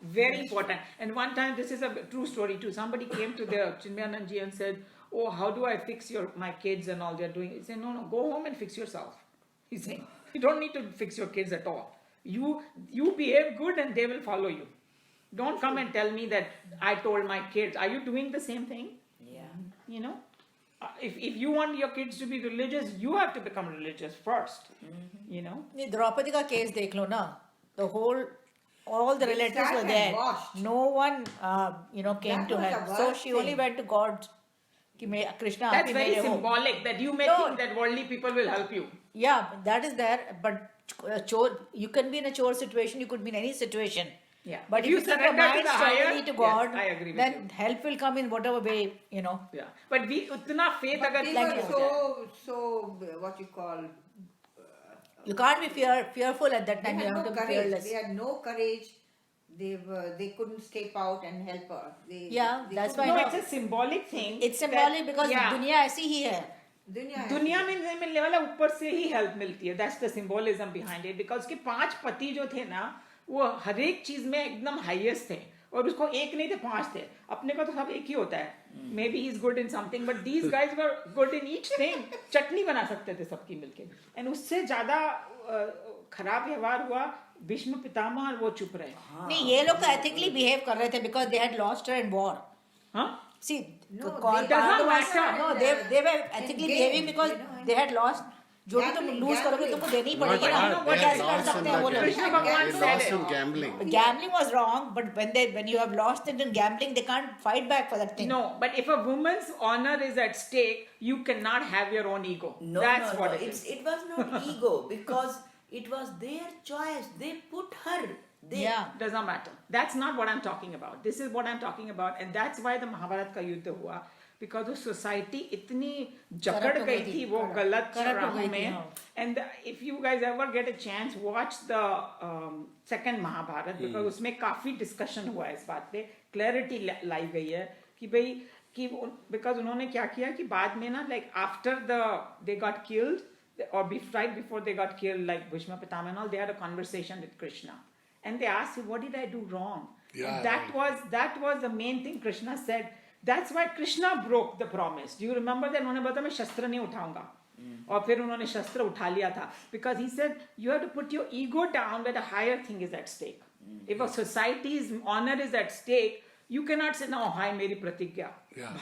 Very important. And one time, this is a true story too. Somebody came to the Chinmayananji and said, "Oh, how do I fix my kids and all they're doing?" He said, "No, go home and fix yourself." He's saying, "You don't need to fix your kids at all. You behave good and they will follow you. Don't come and tell me that I told my kids. Are you doing the same thing?" Yeah. If you want your kids to be religious, you have to become religious first. ये द्रौपदी का case देख लो ना. The whole, all the relatives were there. No one, came to her. So she only went to God. That's very symbolic that you may think that worldly people will help you. Yeah, that is there. But you can be in a chore situation. You could be in any situation. Yeah. But if you keep your mind strongly to God, yes, I agree with then you. help will come in whatever way, Yeah. But utna faith But agar they like were so what you call. you can't be fearful at that time. They You had have no to be courage. fearless. They had no courage. They couldn't step out and help her. That's why. No, it's a symbolic thing. It's symbolic because दुनिया ऐसी ही है. दुनिया में मिलने वाला ऊपर से ही help मिलती है. That's the symbolism behind it. Because के 5 पति जो थे ना, वो हर एक चीज में एकदम हाईएस्ट थे और उसको एक नहीं थे 5 थे. अपने को तो सब एक ही होता है. Maybe he's good in something, but these guys were good in each thing. चटनी बना सकते थे सबकी मिलके. And उससे ज्यादा खराब व्यवहार हुआ भीष्म पितामह और वो चुप रहे. नहीं, ये लोग तो ethically behave कर रहे थे because they had lost her in war. हाँ? See, No, it does not matter. No, they were ethically behaving because they had lost. जो भी तुम lose करोगे तुमको देनी ही पड़ेगी ना. what कैसे कर सकते हैं वो लोग? Krishna Bhagwan They said lost it. in gambling. Gambling was wrong, but when you have lost it in gambling, they can't fight back for that thing. No, but if a woman's honor is at stake, you cannot have your own ego. No, That's no, what no. it is. It was not ego because it was their choice. They put her there. Yeah. Does not matter. That's not what I'm talking about. This is what I'm talking about, and that's why the Mahabharat का युद्ध हुआ. Because the society इतनी जकड़ गई थी वो गलत राहों में. And if you guys ever get a chance, watch the second Mahabharat because उसमें काफी discussion हुआ है इस बात पे. Clarity लाई गई है कि भाई कि because उन्होंने क्या किया कि बाद में ना like after they got killed or right before they got killed like Bhishma Pitama and all, they had a conversation with Krishna and they asked him, what did I do wrong? Yeah, that was the main thing Krishna said. That's why Krishna broke the promise. Do you remember that उन्होंने बताया मैं शस्त्र नहीं उठाऊंगा और फिर उन्होंने शस्त्र उठा लिया था because he said you have to put your ego down when a higher thing is at stake. If a society's honor is at stake, you cannot say no, hi मेरी प्रतिज्ञा.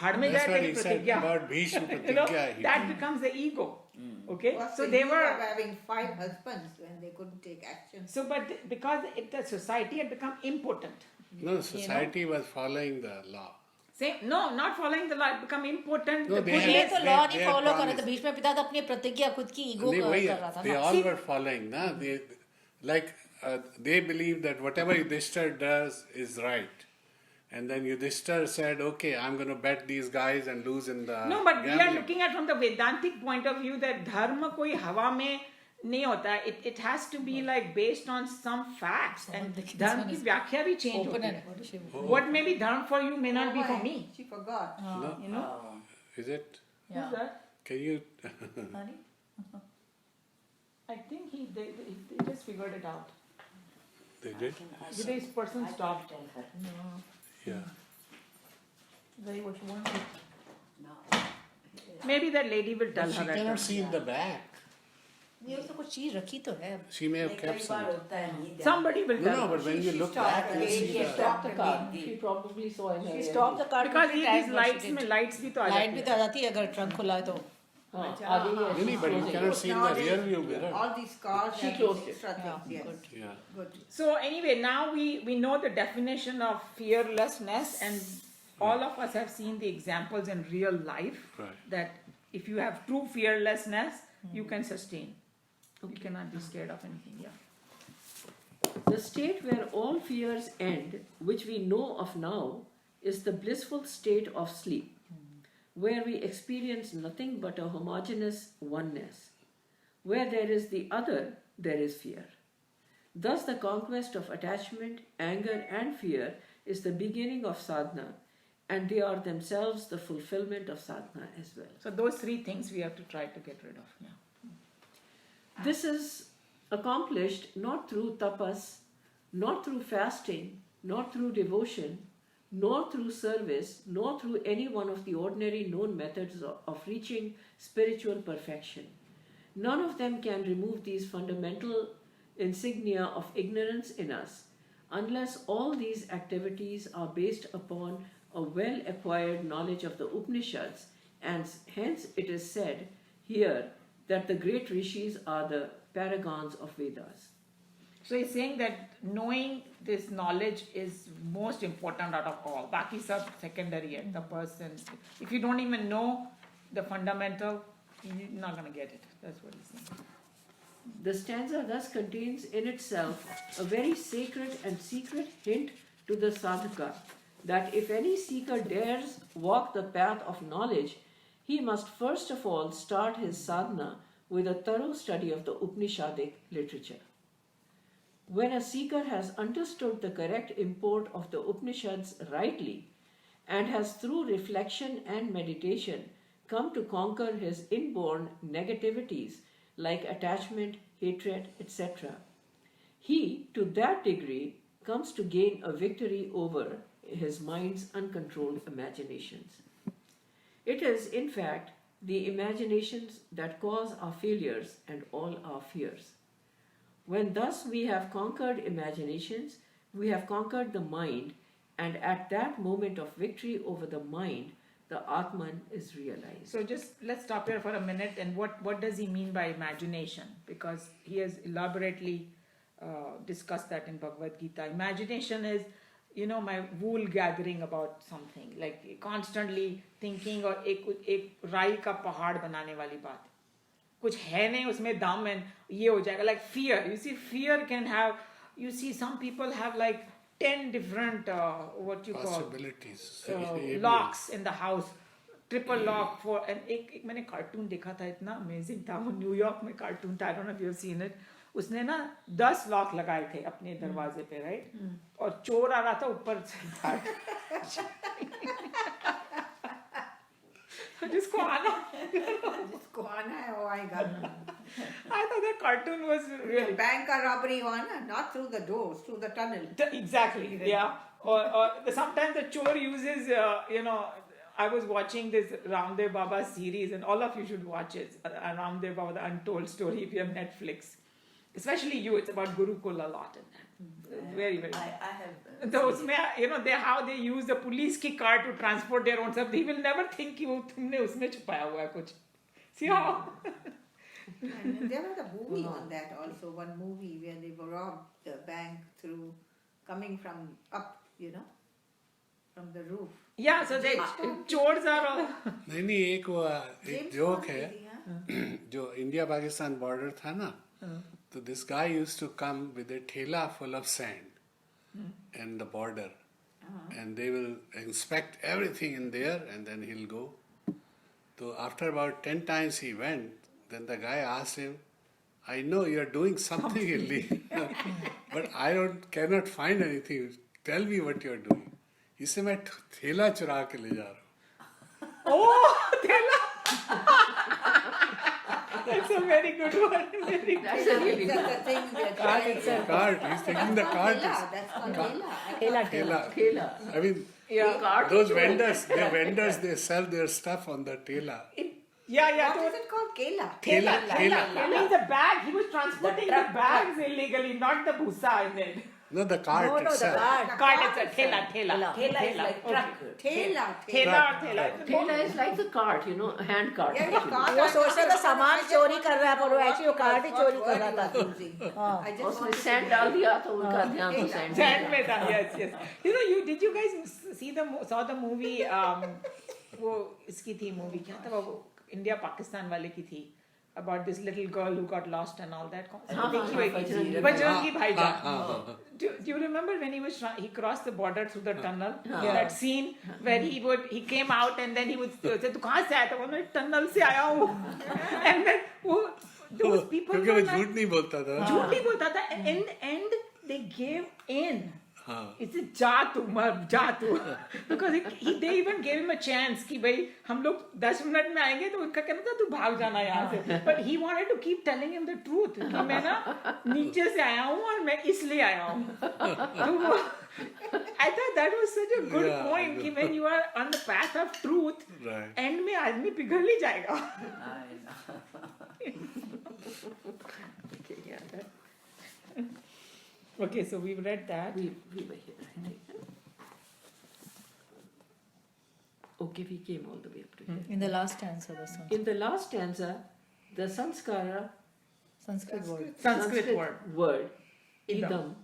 भाड़ में जाए तेरी प्रतिज्ञा. About Bhishma Pratigya. That becomes the ego. Okay, So they were having 5 husbands when they couldn't take action. So, but because the society had become impotent. No, society was following the law. No, not following the law. It become impotent. No, they ये had- तो law they नहीं had follow कर रहे थे. promised. बीच में पिता तो अपनी प्रतिज्ञा खुद की ईगो They, कर रहा था they ना. all were following. Na? They believe that whatever Yudhishthir does is right. And then Yudhishthir said, okay, I'm going to bet these guys and lose in the No, but we are gambling. looking at from the Vedantic point of view that dharma कोई हवा में नहीं होता. It has to be like based on some facts and धर्म की व्याख्या भी change होती है. What may be dharma for you may not be for me. She forgot. No? You know? Is it? Who's that? Can you... I think they just figured it out. They did? This person stopped. Yeah. Very what you want. No. Maybe that lady will tell She her. at cannot the- see in the back. ये तो कुछ चीज रखी तो है. She may have कई kept बार some. होता है नहीं ध्यान. Somebody will No, tell no, her. but when you look stopped back, you again. see She the... stopped the car. She probably saw in her. She stopped the car. Because too many these times, lights but she में did. lights भी तो आ light भी जाती तो आ जाती है अगर trunk खुला है तो. हाँ, आगे ही है. Really, but you Closing. cannot see in the rear view mirror. All these cars She have closed these it. extra Yeah, things. Yes. good. Yeah. Good. So anyway, now we know the definition of fearlessness, and all of us have seen the examples in real life. Right. That if you have true fearlessness, you can sustain. You cannot be scared of anything. Yeah. The state where all fears end, which we know of now, is the blissful state of sleep, where we experience nothing but a homogeneous oneness. Where there is the other, there is fear. Thus, the conquest of attachment, anger, and fear is the beginning of sadhana, and they are themselves the fulfillment of sadhana as well. So those 3 things we have to try to get rid of. Yeah. This is accomplished not through tapas, not through fasting, not through devotion, nor through service, nor through any one of the ordinary known methods of reaching spiritual perfection. None of them can remove these fundamental insignia of ignorance in us, unless all these activities are based upon a well-acquired knowledge of the Upanishads, and hence it is said here that the great rishis are the paragons of Vedas. So he's saying that knowing this knowledge is most important out of all. Baki sab secondary hai, the person. If you don't even know the fundamental, you're not going to get it. That's what he's saying. The stanza thus contains in itself a very sacred and secret hint to the sadhaka that if any seeker dares walk the path of knowledge, he must first of all start his sadhana with a thorough study of the Upanishadic literature. When a seeker has understood the correct import of the Upanishads rightly and has through reflection and meditation come to conquer his inborn negativities like attachment, hatred, etc., he, to that degree, comes to gain a victory over his mind's uncontrolled imaginations. It is, in fact, the imaginations that cause our failures and all our fears. When thus we have conquered imaginations, we have conquered the mind, and at that moment of victory over the mind, the Atman is realized. So just let's stop here for a minute. And what does he mean by imagination? Because he has elaborately discussed that in Bhagavad Gita. Imagination is, my wool gathering about something, like constantly thinking or एक राई का पहाड़ बनाने वाली बात. कुछ है नहीं उसमें दम and ये हो जाएगा. Like fear. You see, fear can have. You see, some people have like 10 different what you possibilities. call locks in the house, triple lock for. And एक मैंने cartoon देखा था, इतना amazing था. वो न्यूयॉर्क में cartoon था. I don't know if you have seen it. उसने ना 10 लॉक लगाए थे अपने दरवाजे पे, राइट? और चोर आ रहा था ऊपर से. जिसको आना है वो आएगा. I thought the cartoon was really bank robbery one, not through the doors, through the tunnel. Exactly, yeah. Or sometimes the chore uses, I was watching this Ramdev Baba series, and all of you should watch it. Ramdev Baba, the Untold Story, if you have Netflix. Especially you, it's about Gurukul a lot in that. Very, very. I have. So उसमें, how they use the police की car to transport their own stuff. He will never think कि वो तुमने उसमें छुपाया हुआ है कुछ. See how? And there was a movie on that also. One movie where they robbed the bank through coming from up, from the roof. Yeah, so they chores are all. नहीं एक जोक है जो India Pakistan border था ना, तो this guy used to come with a thela full of sand and the border, and they will inspect everything in there, and then he'll go. So after about 10 times he went, then the guy asked him, I know you're doing something illegal, but I cannot find anything. Tell me what you're doing. He said, मैं थैला चुरा के ले जा रहा हूँ. Oh, that's a very good one. Very That's a really That's the thing that Cart. He's taking the cart. That's called Thela. Thela. I mean, Yeah. those vendors, they sell their stuff on the thela. Yeah. What is it called? Kela. Thela. It means a bag. He was transporting the bags illegally, not the bhusa in it. No, the cart No, the itself. Cart, it's a thela. Thela is like truck. Thela. Thela is like the cart, a hand cart. Yeah, actually. cart. वो सोच रहा था सामान चोरी कर रहा है, पर वो एक्चुअली वो कार्ड ही चोरी कर रहा था. I just उसमें wanted सैंड डाल दिया तो उनका ध्यान तो सैंड Sand में था, yes. Did you guys saw the movie? वो इसकी थी movie, क्या था वो? इंडिया पाकिस्तान वाले की थी. About this little girl who got lost and all that. Bajrangi Bhaijaan. Do you remember when he crossed the border through the tunnel? That scene where he came out and then he would say, "तू कहाँ से आया था?" वो मैं tunnel से आया हूँ. And then those people. क्योंकि वो झूठ नहीं बोलता था. झूठ नहीं बोलता था. And in the end, they gave in. It's a जा तू. Because they even gave him a chance कि भाई हम लोग 10 मिनट में आएंगे तो उसका कहना था तू भाग जाना यहाँ से. But he wanted to keep telling him the truth कि मैं ना नीचे से आया हूँ और मैं इसलिए आया हूँ. I thought that was such a good Yeah, point कि when you are on the path of truth, Right. end में आदमी पिघल ही जाएगा. I know. Okay, yeah, that, Okay, so we've read that. we were here, I think. Okay, we came all the way up to here. In the last stanza, the In the last stanza, the Sanskara Sanskrit word. Sanskrit word. Idam. idam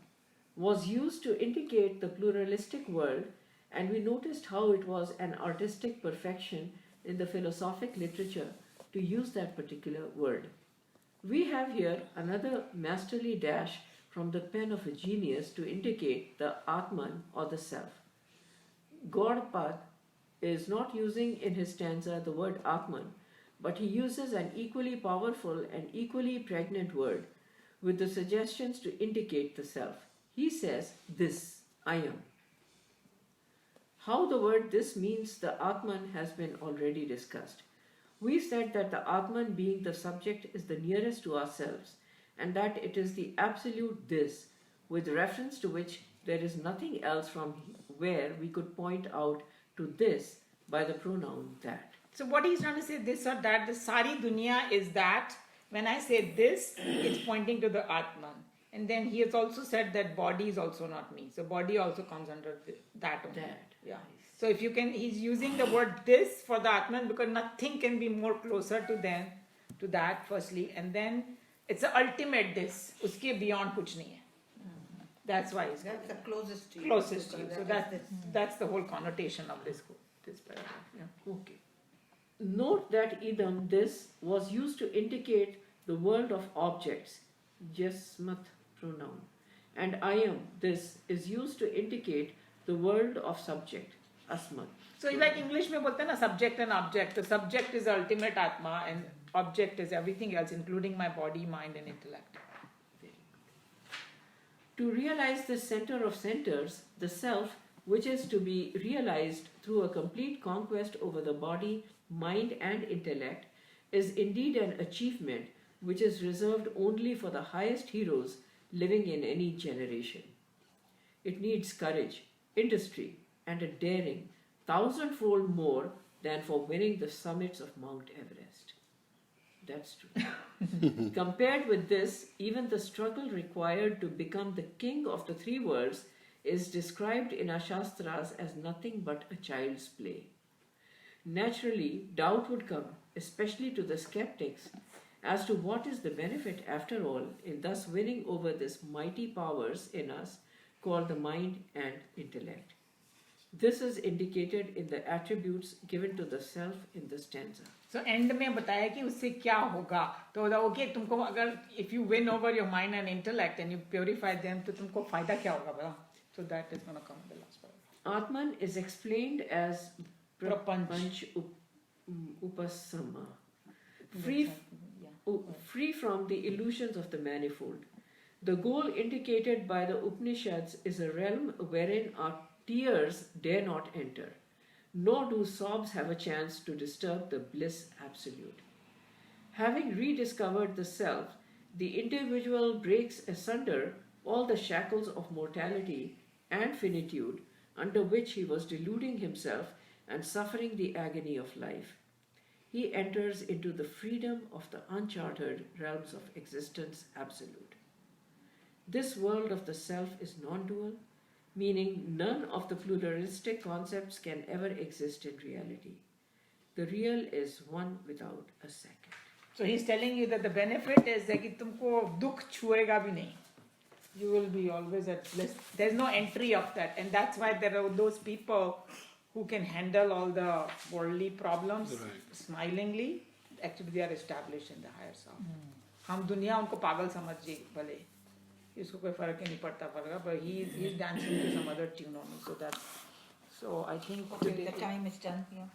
was used to indicate the pluralistic world, and we noticed how it was an artistic perfection in the philosophic literature to use that particular word. We have here another masterly dash from the pen of a genius to indicate the Atman or the self. Gaudapad is not using in his stanza the word Atman, but he uses an equally powerful and equally pregnant word with the suggestions to indicate the self. He says, "This, I am." How the word "this" means the Atman has been already discussed. We said that the Atman, being the subject, is the nearest to ourselves, and that it is the absolute "this," with reference to which there is nothing else from where we could point out to this by the pronoun that. So what he's trying to say, this or that, the sari dunya is that. When I say this, it's pointing to the Atman. And then he has also said that body is also not me. So body also comes under that only. That. Yeah. So if you can, he's using the word this for the Atman because nothing can be more closer to that firstly. And then it's the ultimate this. Uske beyond kuch nahi hai. That's why he's That's the closest to you. closest to you. So That is that's the whole connotation of this paragraph. Yeah. Okay. Note that idam, this, was used to indicate the world of objects, jasmat pronoun, and I am, this, is used to indicate the world of subject, asmat. So like English में बोलते हैं ना subject and object. The subject is the ultimate atma and object is everything else, including my body, mind, and intellect. To realize the center of centers, the self, which is to be realized through a complete conquest over the body, mind, and intellect, is indeed an achievement which is reserved only for the highest heroes living in any generation. It needs courage, industry, and a daring thousandfold more than for winning the summits of Mount Everest. That's true. Compared with this, even the struggle required to become the king of the three worlds is described in our Shastras as nothing but a child's play. Naturally, doubt would come, especially to the skeptics, as to what is the benefit, after all, in thus winning over these mighty powers in us called the mind and intellect. This is indicated in the attributes given to the self in the stanza. So end में बताया कि उससे क्या होगा तो okay तुमको अगर if you win over your mind and intellect and you purify them तो तुमको फायदा क्या होगा बता. So that is going to come in the last paragraph. Atman is explained as Prapanch. Upasama, free from the illusions of the manifold. The goal indicated by the Upanishads is a realm wherein our tears dare not enter, nor do sobs have a chance to disturb the bliss absolute. Having rediscovered the self, the individual breaks asunder all the shackles of mortality and finitude under which he was deluding himself and suffering the agony of life. He enters into the freedom of the uncharted realms of existence absolute. This world of the self is non-dual, meaning none of the pluralistic concepts can ever exist in reality. The real is one without a second. So he's telling you that the benefit is that कि तुमको दुख छुएगा भी नहीं. You will be always at bliss. There's no entry of that, and that's why there are those people who can handle all the worldly problems smilingly. Actually, they are established in the higher self. हम दुनिया उनको पागल समझे भले इसको कोई फर्क ही नहीं पड़ता पड़ेगा, but he's dancing to some other tune only. So I think Okay, the time is done here.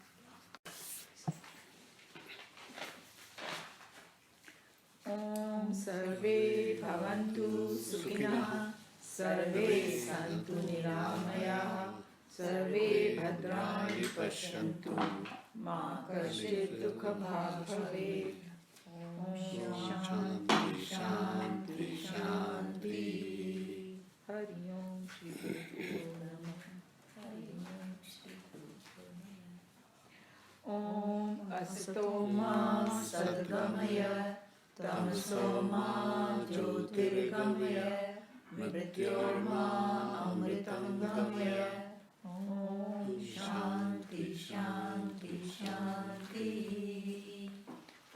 Om Sarve Bhavantu Sukhinah Sarve Santu Niramaya Sarve Bhadrani Pashyantu Ma Kashchit Dukha Bhag Bhavet. Om Shanti Shanti Shanti. Hari Om. Om Asito Ma Sadgamaya Tamso Ma Jyotirgamaya Mrityorma Amritangamaya. Om Shanti Shanti Shanti.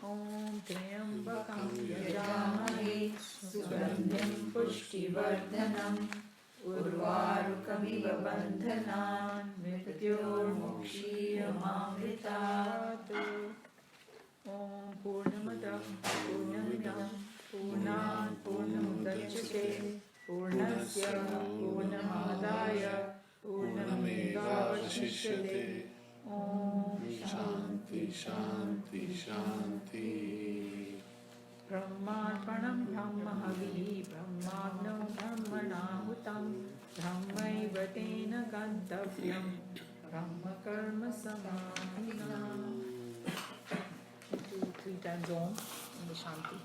Om Triambakam Yajamahe Sugandhim Pushtivardhanam Urvarukamiva Bandhanan Mrityormukshiyamamritat. Om Purnamadah Purnamidam Purnat Purnamudachyate Purnasya Purnamadaya Purnamevavashishyate. Om Shanti Shanti Shanti. Brahmarpanam Brahmahavihi Brahmagno Brahmanahutam Brahmaiva tena gantavyam Brahma karma samadhina. 3 times Om in the Shanti.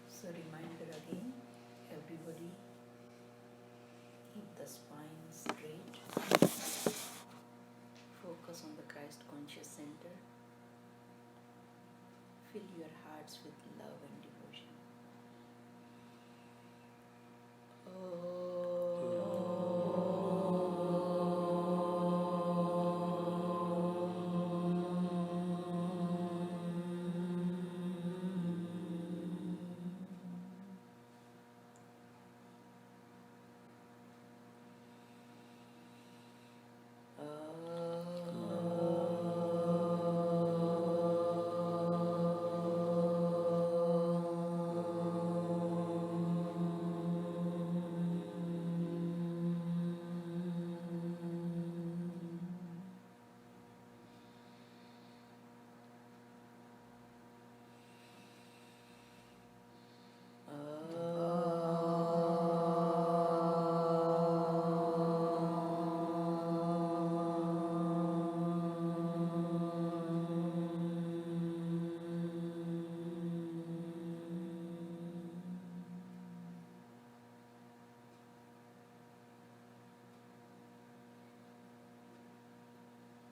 So reminder again, everybody keep the spine straight. Focus on the Christ conscious center. Fill your hearts with love and devotion.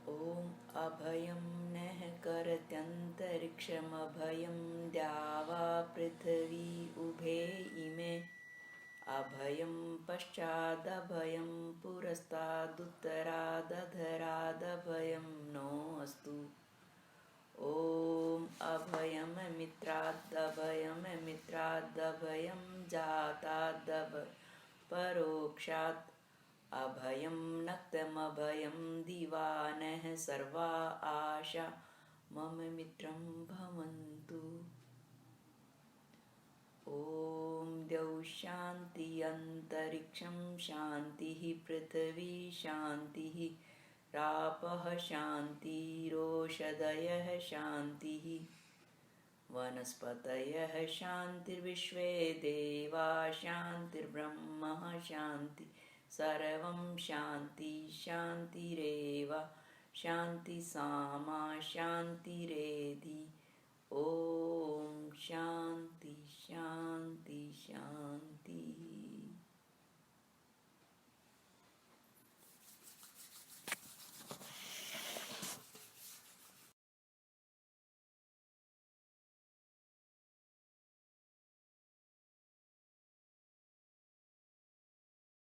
Om Abhayam Neh Karatyantarikshamabhayam Dyava Prithvi Ubhe Ime Abhayam Paschadabhayam Purastaduttaradadharadabhayam No Astu. Om Abhayam Mitradabhayam Mitradabhayam Jatadabhayam Parokshat Abhayam Naktam Abhayam Divaneh Sarva Asha Mama Mitram Bhavantu. Om Dyav Shanti Antariksham Shanti Prithvi Shanti Rapah Shanti Roshadayah Shanti Vanaspatayah Shanti Vishve Deva Shanti Brahma Shanti Sarvam Shanti Shanti Reva Shanti Sama Shanti Redi. Om Shanti Shanti